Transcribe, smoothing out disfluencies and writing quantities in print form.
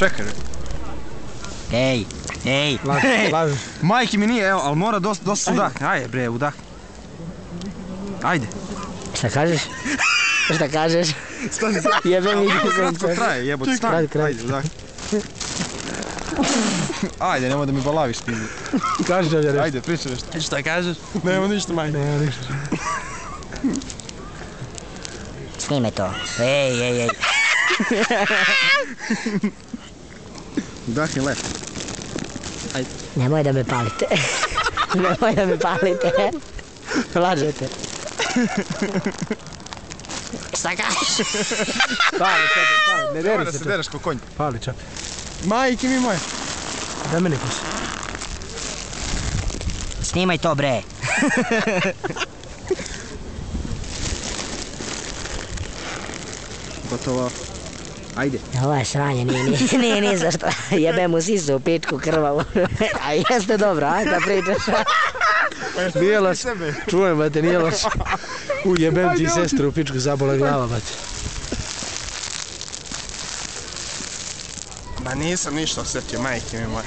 Čekaj. Ej. Laži. Majke mi nije, evo, ali mora dosta udah. Ajde bre, udah. Ajde. Šta kažeš? Šta kažeš? Stani. Jebe mi Kratko traje, jebote, stani. Ajde, udah. Ajde, nemoj da mi balaviš ti. Kaži da je Ajde, pričaj nešto. Šta kažeš? Nema ništa, majke. Nema ništa. Snime to. Ej. Udahni lep. Nemoj da me palite. Nemoj da me palite. Lažete. Šta kažeš? Pali, čapaj. Ne Nemoj deri da se se to. dereš ko konj. Pali, čapaj. Majke mi moje. Da meni kusi. Snimaj to bre. Gotovo. Ajde. Ovo je sranje, nije ni za što. Jebe mu sisu u pičku krvavu. A jeste dobro, a kad pričaš? Nije loš. Čujem, bate, nije loš. Jebem ti sestru u pičku, zabola glava, bate. Ma nisam ništa osjetio, majke mi moje.